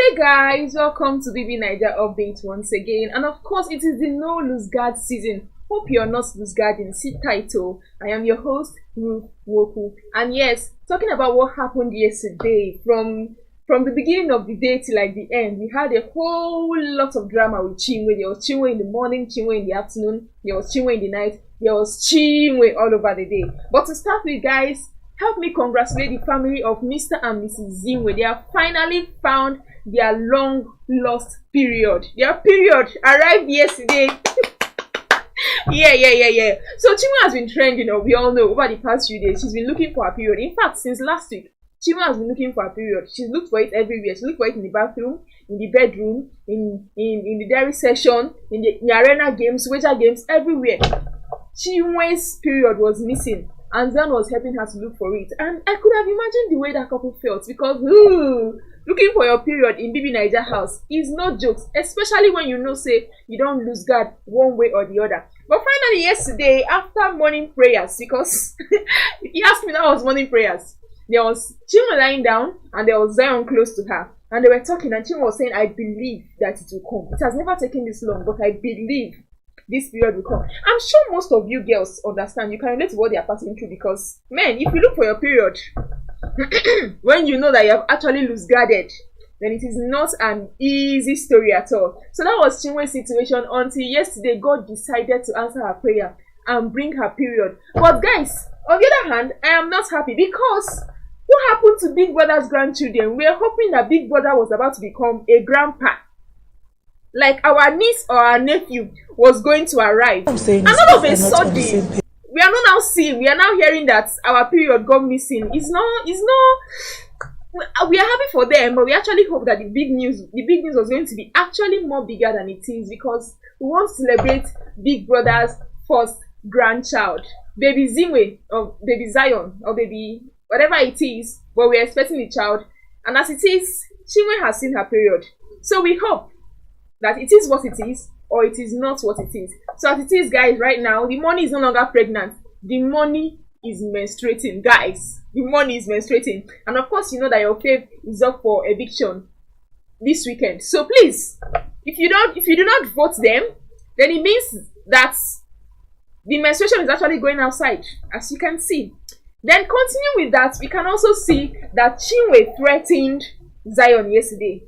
Good day guys, welcome to BB Niger Update once again, and of course it is the no lose guard season. Hope you're not lose guarding. Sit title. I am your host Ruth Woku, and yes, talking about what happened yesterday from the beginning of the day till like the end, we had a whole lot of drama with Chinwe. There was Chinwe in the morning, Chinwe in the afternoon, there was Chinwe in the night, there was Chinwe all over the day. But to start with, guys, help me congratulate the family of Mr. and Mrs. Chinwe. They have finally found their long lost period. Their period arrived yesterday. Yeah. So Chinwe has been trending, we all know, over the past few days. She's been looking for a period. In fact, since last week, Chinwe has been looking for a period. She's looked for it everywhere. She looked for it in the bathroom, in the bedroom, in the dairy session, in the arena games, wager games, everywhere. Chinwe's period was missing, and Zan was helping her to look for it. And I could have imagined the way that couple felt, because looking for your period in BB Niger house is no jokes, especially when you know say you don't lose guard one way or the other. But finally yesterday, after morning prayers, because if you ask me, that was morning prayers, there was Chinwe lying down and there was Zion close to her, and they were talking, and Chinwe was saying, I believe that it will come. It has never taken this long, but I believe this period will come. I'm sure most of you girls understand. You can relate to what they are passing through, because men, if you look for your period when you know that you have actually loose guarded, then it is not an easy story at all. So that was Chinwe's situation until yesterday God decided to answer her prayer and bring her period. But guys, on the other hand, I am not happy, because what happened to Big Brother's grandchildren? We are hoping that Big Brother was about to become a grandpa, like our niece or our nephew was going to arrive. And all of a sudden, we are not now seeing, we are now hearing that our period got missing. We are happy for them, but we actually hope that the big news was going to be actually more bigger than it is, because we want to celebrate Big Brother's first grandchild, baby Chinwe, or baby Zion, or baby whatever it is, but we're expecting the child. And as it is, Chinwe has seen her period. So we hope that it is what it is, or it is not what it is. So as it is, guys, right now, the money is no longer pregnant. The money is menstruating, guys. The money is menstruating. And of course, you know that your fave is up for eviction this weekend. So please, if you do not vote them, then it means that the menstruation is actually going outside, as you can see. Then continue with that, we can also see that Chinwe threatened Zion yesterday.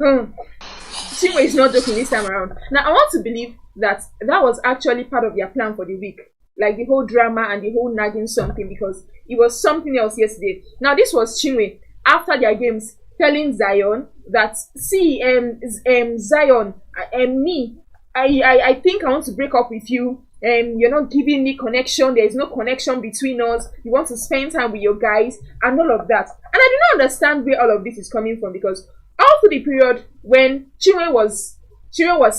Chinwe is not joking this time around. Now, I want to believe that was actually part of their plan for the week. Like the whole drama and the whole nagging something, because it was something else yesterday. Now, this was Chinwe, after their games, telling Zion that, see, Zion, I think I want to break up with you. You're not giving me connection. There is no connection between us. You want to spend time with your guys and all of that. And I do not understand where all of this is coming from, because all through the period when Chinwe was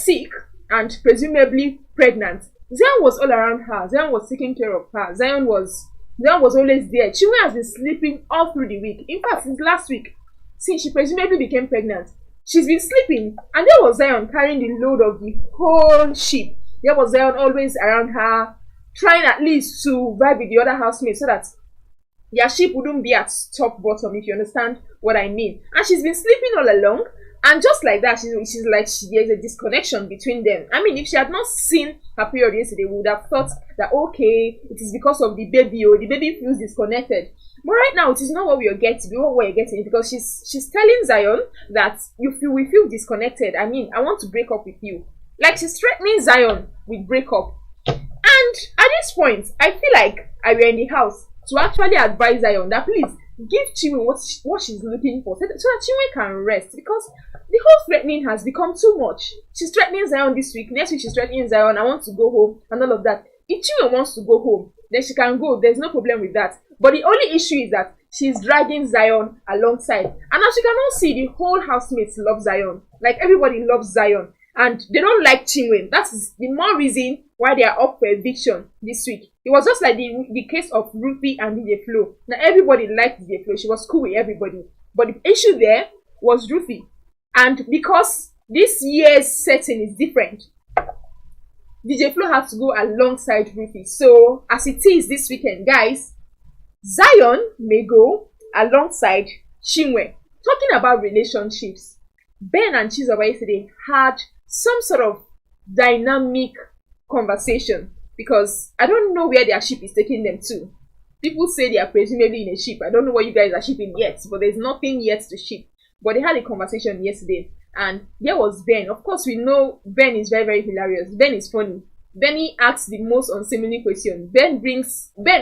sick and presumably pregnant, Zion was all around her. Zion was taking care of her. Zion was always there. Chinwe has been sleeping all through the week. In fact, since last week, since she presumably became pregnant, she's been sleeping, and there was Zion carrying the load of the whole ship. There was Zion always around her, trying at least to vibe with the other housemates so that their ship wouldn't be at top bottom, if you understand what I mean. And she's been sleeping all along, and just like that, she's like, there's a disconnection between them. I mean, if she had not seen her period yesterday, we would have thought that, okay, it is because of the baby, or the baby feels disconnected. But right now, it is not what we are getting, because she's telling Zion that we feel disconnected. I mean, I want to break up with you. Like, she's threatening Zion with breakup. And at this point, I feel like I were in the house to actually advise Zion that please give Chinwe what she's looking for, so that Chinwe can rest, because the whole threatening has become too much. She's threatening Zion this week. Next week, she's threatening Zion, I want to go home, and all of that. If Chinwe wants to go home, then she can go. There's no problem with that. But the only issue is that she's dragging Zion alongside. And as you can all see, the whole housemates love Zion. Like, everybody loves Zion. And they don't like Chinwe. That is the more reason why they are up for eviction this week. It was just like the case of Ruthie and DJ Flo. Now, everybody liked DJ Flo. She was cool with everybody. But the issue there was Ruthie. And because this year's setting is different, DJ Flo has to go alongside Ruthie. So, as it is this weekend, guys, Zion may go alongside Chinwe. Talking about relationships, Ben and Chizoba yesterday had some sort of dynamic conversation, because I don't know where their ship is taking them to. People say they are presumably in a ship. I don't know what you guys are shipping yet, but there's nothing yet to ship. But they had a conversation yesterday, and there was Ben. Of course, we know Ben is very, very hilarious. Ben is funny. Benny asks the most unseemly question. Ben,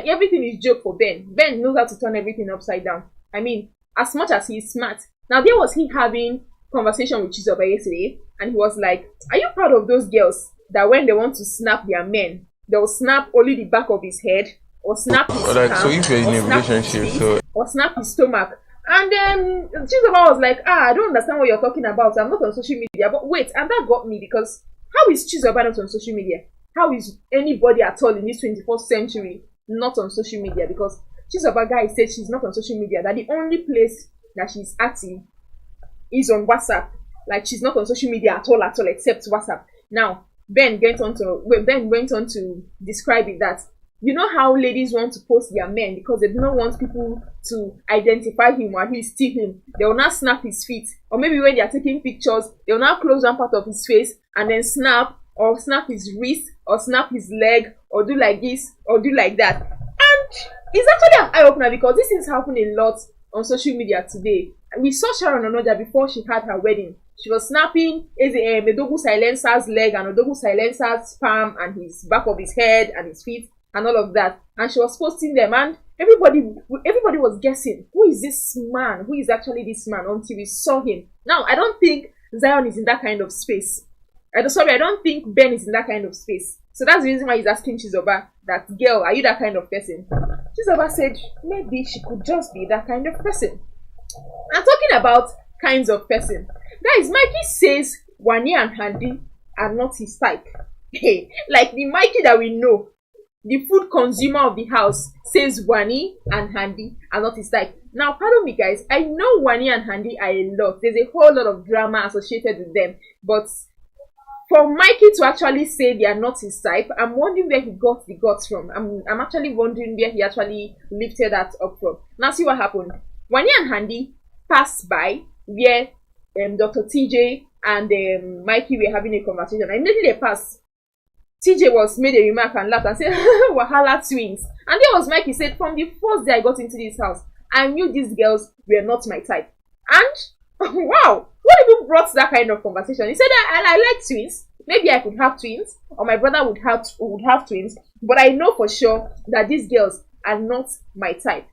everything is joke for Ben. Ben knows how to turn everything upside down. I mean, as much as he's smart. Now, there was he having conversation with Chizoba yesterday, and he was like, are you proud of those girls that when they want to snap their men, they'll snap only the back of his head, or snap his hand, so if you're in a relationship, or snap his stomach? And then Chizoba was like, I don't understand what you're talking about. I'm not on social media. But wait, and that got me, because how is Chizoba not on social media? How is anybody at all in this 21st century not on social media? Because Chizoba guy said she's not on social media, that the only place that she's active is on WhatsApp. Like, she's not on social media at all, except WhatsApp. Now, Ben went on to describe it that, you know how ladies want to post their men because they do not want people to identify him or at least see him. They will not snap his feet. Or maybe when they are taking pictures, they will now close one part of his face and then snap, or snap his wrist, or snap his leg, or do like this, or do like that. And it's actually an eye-opener, because this is happening a lot on social media today. We saw Sharon Onoja before she had her wedding. She was snapping Odogu Silencer's leg and Odogu Silencer's palm and his back of his head and his feet and all of that. And she was posting them, and everybody was guessing, who is this man? Who is actually this man? Until we saw him. Now, I don't think Zion is in that kind of space. I don't think Ben is in that kind of space. So that's the reason why he's asking Chizoba that, girl, are you that kind of person? Chizoba said maybe she could just be that kind of person. I'm talking about kinds of person. Guys, Mikey says Wani and Handy are not his type. Like the Mikey that we know, the food consumer of the house, says Wani and Handy are not his type. Now, pardon me, guys. I know Wani and Handy are a lot. There's a whole lot of drama associated with them. But for Mikey to actually say they are not his type, I'm wondering where he got the guts from. I'm actually wondering where he actually lifted that up from. Now, see what happened. Wani and Handy passed by where Dr. TJ and Mikey were having a conversation. And immediately they passed. TJ made a remark and laughed and said, Wahala twins. And there was Mikey said, from the first day I got into this house, I knew these girls were not my type. And wow, what even brought that kind of conversation? He said, I like twins. Maybe I could have twins, or my brother would have twins, but I know for sure that these girls are not my type.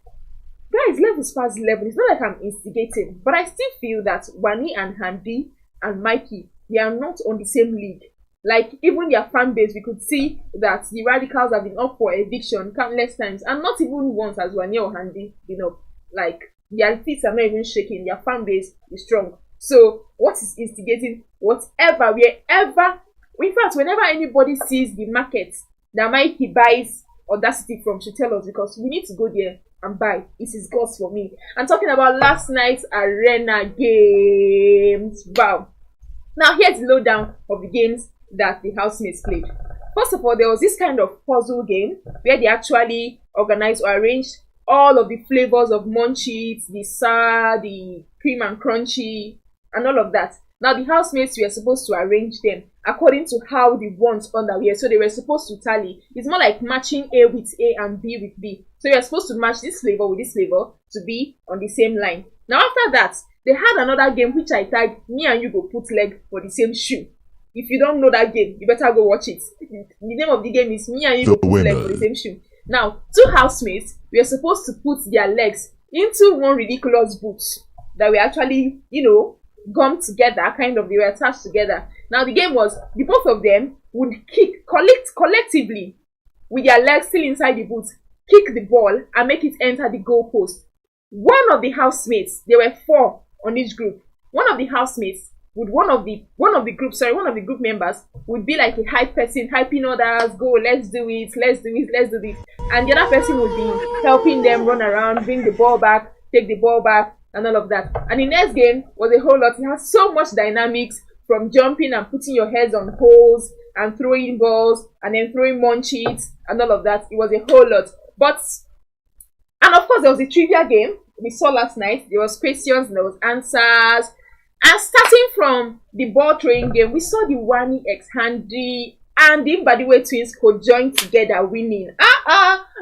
Guys, level past level. It's not like I'm instigating, but I still feel that Wani and Handy and Mikey, they are not on the same league. Like, even their fan base, we could see that the radicals have been up for eviction countless times, and not even once as Wani or Handy, like, their feet are not even shaking, their fan base is strong. So, what is instigating? Whatever, wherever, in fact, whenever anybody sees the market that Mikey buys Audacity from, should tell us, because we need to go there and buy. It is God's for me. I'm talking about last night's arena games. Wow. Now, here's the lowdown of the games that the housemates played. First of all, there was this kind of puzzle game where they actually organized or arranged all of the flavors of munchies, the sour, the cream and crunchy, and all of that. Now, the housemates were supposed to arrange them according to how they want underwear. So they were supposed to tally. It's more like matching A with A and B with B. So you're supposed to match this flavor with this flavor to be on the same line. Now, after that, they had another game which I tagged, me and you go put leg for the same shoe. If you don't know that game, you better go watch it. The name of the game is me and you go put leg for the same shoe. Now, two housemates were supposed to put their legs into one ridiculous boot that were actually, gummed together, they were attached together. Now, the game was, the both of them would kick collectively with their legs still inside the boot, kick the ball and make it enter the goal post. One of the housemates, there were 4 on each group. One of the housemates would one of the group members would be like a hype person, hyping others, go, let's do it, and the other person would be helping them run around, bring the ball back, take the ball back, and all of that. And the next game was a whole lot. It has so much dynamics, from jumping and putting your heads on poles and throwing balls and then throwing munchies and all of that. It was a whole lot. And of course, there was a trivia game we saw last night. There was questions and there was answers. And starting from the ball throwing game, we saw the Wani X Handy and the Mbadiwe twins could join together winning.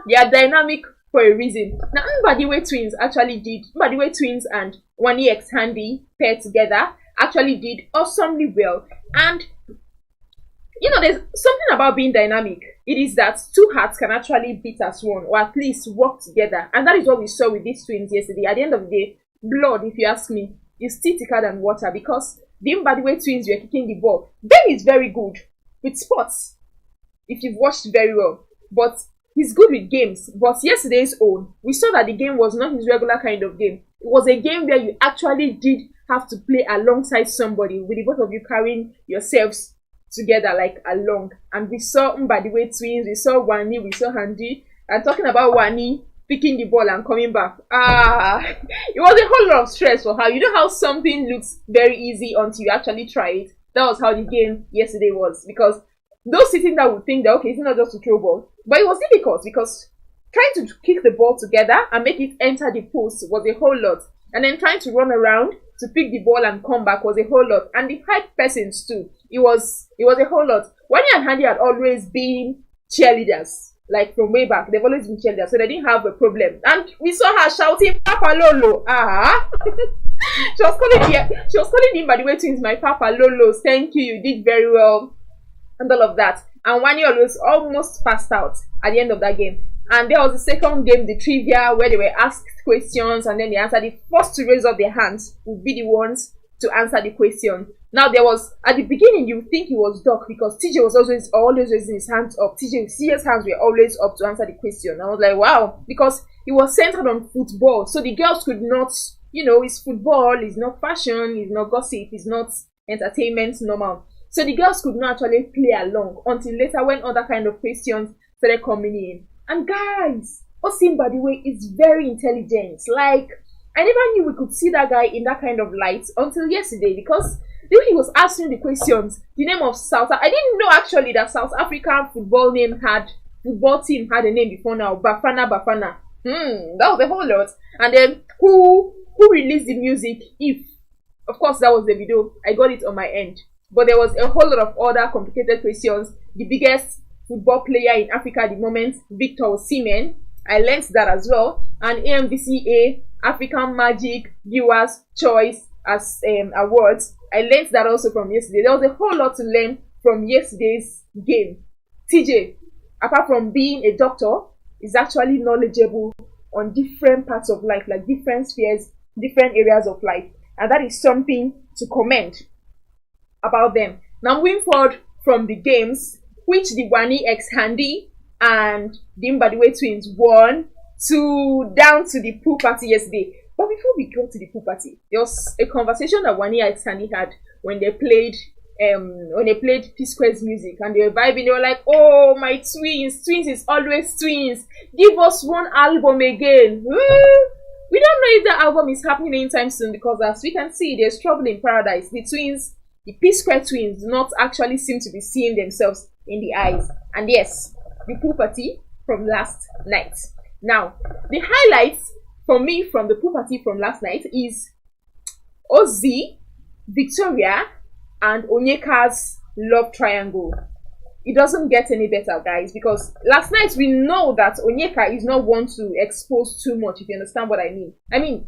They are dynamic for a reason. Now, Mbadiwe twins and Wani X Handy paired together actually did awesomely well. And there's something about being dynamic. It is that two hearts can actually beat as one, or at least work together. And that is what we saw with these twins yesterday. At the end of the day, blood, if you ask me, is still thicker than water, because the Mbadiwe twins were kicking the ball. Ben is very good with sports, if you've watched very well. But he's good with games. But yesterday's own, we saw that the game was not his regular kind of game. It was a game where you actually did have to play alongside somebody, with the both of you carrying yourselves together like along. And we saw Mbadiwe twins, we saw Wani, we saw Handy. And talking about Wani picking the ball and coming back, it was a whole lot of stress for her. You know how something looks very easy until you actually try it? That was how the game yesterday was, because those sitting there would think that, okay, it's not just to throw ball, but it was difficult, because trying to kick the ball together and make it enter the post was a whole lot, and then trying to run around to pick the ball and come back was a whole lot, and the hype persons too, it was a whole lot. Wani and Handy had always been cheerleaders, like from way back. They've always been cheerleaders, so they didn't have a problem. And we saw her shouting, "Papa Lolo!" She was calling him by the way twins, "My Papa Lolos, thank you, you did very well," and all of that. And Wani almost passed out at the end of that game. And there was the second game, the trivia, where they were asked questions and then they answered. The first to raise up their hands would be the ones to answer the question. Now, there was, at the beginning, you would think it was Doc, because TJ was always raising his hands up. TJ's hands were always up to answer the question. I was like, wow, because it was centered on football. So the girls could not, it's football, it's not fashion, it's not gossip, it's not entertainment normal. So the girls could not actually play along until later, when other kind of questions started coming in. And guys, Osim, by the way, is very intelligent. Like, I never knew we could see that guy in that kind of light until yesterday, because the way he was answering the questions, the name of I didn't know actually that South African football team had a name before now. Bafana. That was a whole lot. And then who released the music? If, of course, that was the video. I got it on my end. But there was a whole lot of other complicated questions. The biggest football player in Africa at the moment, Victor Osimhen. I learned that as well. And AMVCA, African Magic Viewers Choice as awards. I learned that also from yesterday. There was a whole lot to learn from yesterday's game. TJ, apart from being a doctor, is actually knowledgeable on different parts of life, like different spheres, different areas of life. And that is something to commend about them. Now, moving forward from the games, which the Wani X Handy and the Mbadiwe twins won, down to the pool party yesterday. But before we go to the pool party, there was a conversation that Wani X Handy had when they played P-Square's music, and they were vibing. They were like, "Oh, my twins is always twins. Give us one album again." We don't know if that album is happening anytime soon, because as we can see, there's trouble in paradise. The P-Square twins do not actually seem to be seeing themselves in the eyes. And yes, the pool party from last night. Now, the highlights for me from the pool party from last night is Ozzy, Victoria, and Onyeka's love triangle. It doesn't get any better, guys, because last night we know that Onyeka is not one to expose too much, if you understand what I mean. I mean,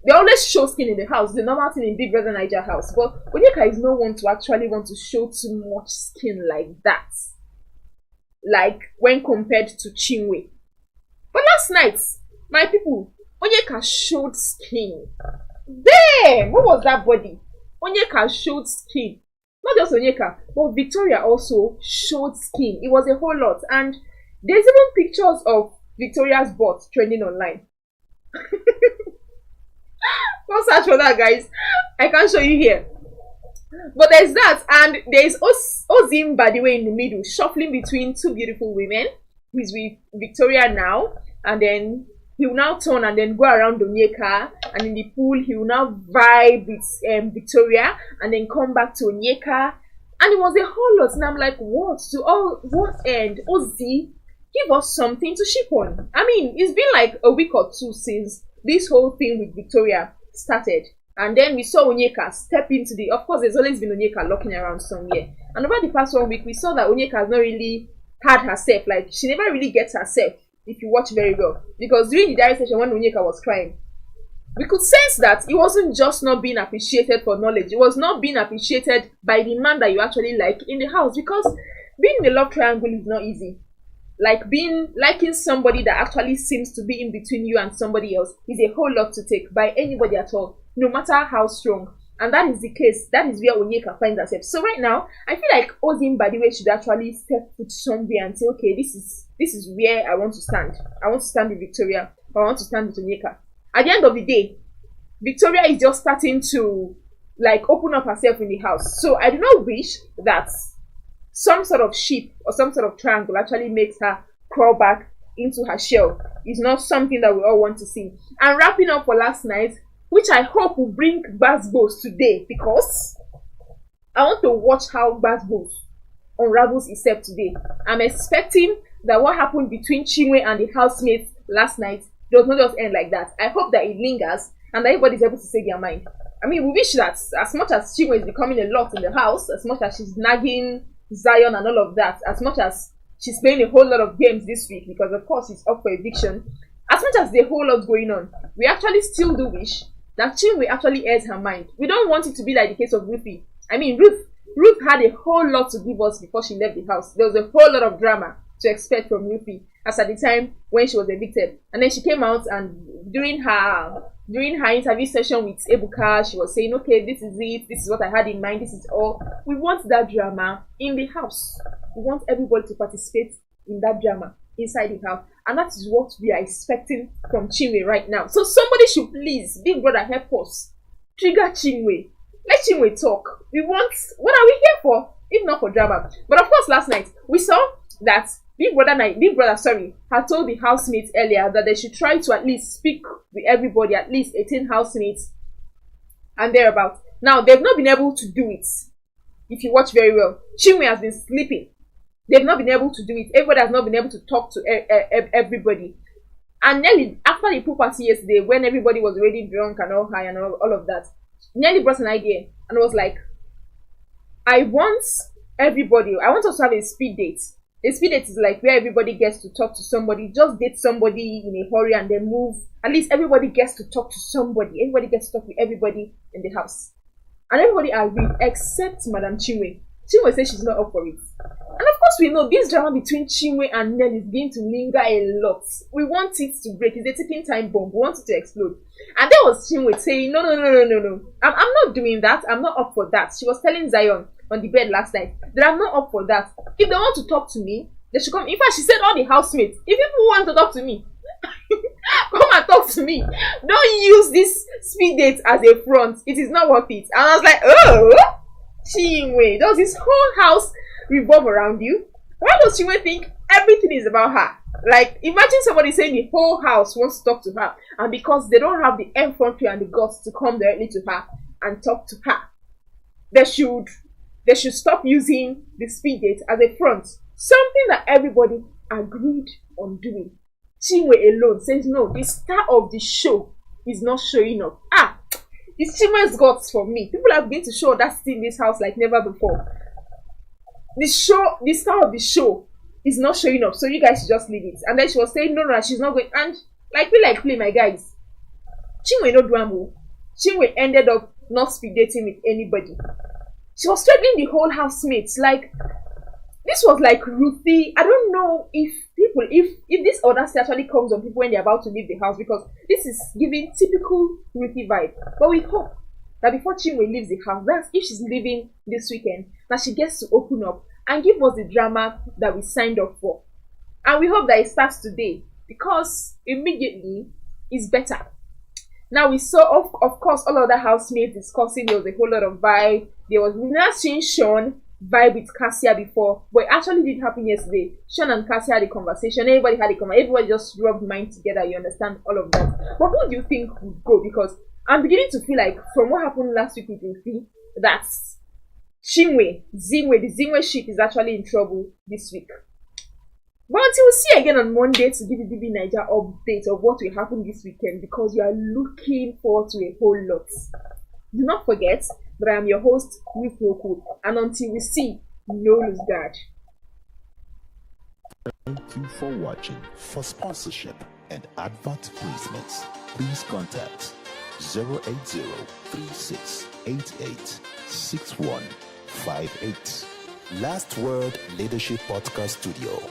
they always show skin in the house, the normal thing in Big Brother Niger house, but Onyeka is not one to actually want to show too much skin like that, like when compared to Chinwe. But last night, my people, Onyeka showed skin. Damn! What was that body? Onyeka showed skin. Not just Onyeka, but Victoria also showed skin. It was a whole lot. And there's even pictures of Victoria's butt trending online. Don't search for that, guys. I can't show you here. But there's that. And there's Ozim, by the way, in the middle, shuffling between two beautiful women. He's with Victoria now. And then he will now turn and then go around Onyeka, and in the pool he will now vibe with Victoria and then come back to Onyeka, and it was a whole lot. And I'm like, what end? Ozzy, give us something to ship on. I mean, it's been like a week or two since this whole thing with Victoria started, And then we saw Onyeka step into the, of course, there's always been Onyeka looking around somewhere. And over the past 1 week, we saw that Onyeka has not really had herself. Like, she never really gets herself, if you watch very well. Because during the diary session, when Onyeka was crying, we could sense that it wasn't just not being appreciated for knowledge. It was not being appreciated by the man that you actually like in the house. Because being in a love triangle is not easy. Like, liking somebody that actually seems to be in between you and somebody else is a whole lot to take by anybody at all, no matter how strong. And that is the case. That is where Onyeka finds herself. So right now, I feel like Ozim Badiwe should actually step foot somewhere and say, okay, this is where I want to stand. I want to stand with Victoria, or I want to stand with Onyeka. At the end of the day, Victoria is just starting to like open up herself in the house. So I do not wish that some sort of ship or some sort of triangle actually makes her crawl back into her shell. It's not something that we all want to see. And wrapping up for last night, which I hope will bring Basbos today, because I want to watch how Basbos unravels itself today. I'm expecting that what happened between Chinwe and the housemates last night does not just end like that. I hope that it lingers and that everybody's able to say their mind. I mean, we wish that as much as Chinwe is becoming a lot in the house, as much as she's nagging Zion and all of that, as much as she's playing a whole lot of games this week, because of course she's up for eviction, as much as the whole lot going on, we actually still do wish that Chinwe actually airs her mind. We don't want it to be like the case of Ruthie. I mean, Ruth had a whole lot to give us before she left the house. There was a whole lot of drama to expect from Ruthie, as at the time when she was evicted. And then she came out, and during her interview session with Ebuka, she was saying, okay, this is it, this is what I had in mind, this is all. We want that drama in the house. We want everybody to participate in that drama inside the house. And that is what we are expecting from Chinwe right now. So somebody should please, Big Brother, help us. Trigger Chinwe. Let Chinwe talk. We want, what are we here for? If not for drama. But of course, last night, we saw that Big Brother, had told the housemates earlier that they should try to at least speak with everybody, at least 18 housemates and thereabouts. Now, they've not been able to do it. If you watch very well, Chinwe has been sleeping. They've not been able to do it. Everybody has not been able to talk to everybody. And Nelly, after the pool party yesterday, when everybody was already drunk and all high and all of that, Nelly brought an idea and was like, I want us to have a speed date. A speed date is like where everybody gets to talk to somebody, just date somebody in a hurry and then move. At least everybody gets to talk to somebody. Everybody gets to talk with everybody in the house. And everybody agreed except Madam Chinwe. Chinwe says she's not up for it. And of course we know this drama between Chinwe and Nell is going to linger a lot. We want it to break. It's a ticking time bomb. We want it to explode. And there was Chinwe saying, no. I'm not doing that. I'm not up for that. She was telling Zion on the bed last night that I'm not up for that. If they want to talk to me, they should come. In fact, she said all the housemates, if people want to talk to me, come and talk to me. Don't use this speed date as a front. It is not worth it. And I was like, oh, Chinwe, does this whole house revolve around you? Why does Chinwe think everything is about her? Like, imagine somebody saying the whole house wants to talk to her, and because they don't have the effrontery and the guts to come directly to her and talk to her, they should stop using the speed date as a front. Something that everybody agreed on doing. Chinwe alone says, no, the star of the show is not showing up. It's Chinwe's guts for me. People have been to show that in this house like never before. The star of the show is not showing up, so you guys should just leave it. And then she was saying, no, she's not going. And like we like play, my guys. Chinwe no drama. Chinwe ended up not speed dating with anybody. She was struggling the whole housemates. Like, this was like Ruthie. I don't know if this audacity actually comes on people when they're about to leave the house, because this is giving typical Ruthie vibe. But we hope that before Chinwe leaves the house, that's if she's leaving this weekend, that she gets to open up and give us the drama that we signed up for. And we hope that it starts today, because immediately it's better. Now we saw, of course, all other housemates discussing. There was a whole lot of vibe. There was, we've not seen Sean vibe with Cassia before, but it actually did happen yesterday. Sean and Cassia had a conversation. Everybody had a conversation. Everybody just rubbed minds together. You understand all of that. But who do you think would go? Because I'm beginning to feel like, from what happened last week with Ruthie, that the Chinwe ship is actually in trouble this week. But until we see again on Monday to give the DB Niger update of what will happen this weekend, because we are looking forward to a whole lot. Do not forget that I am your host, Ruth Roku, and until we see, no lose guard. Thank you for watching. For sponsorship and advert placements, please contact 080-3688-6158. Last Word Leadership Podcast Studio.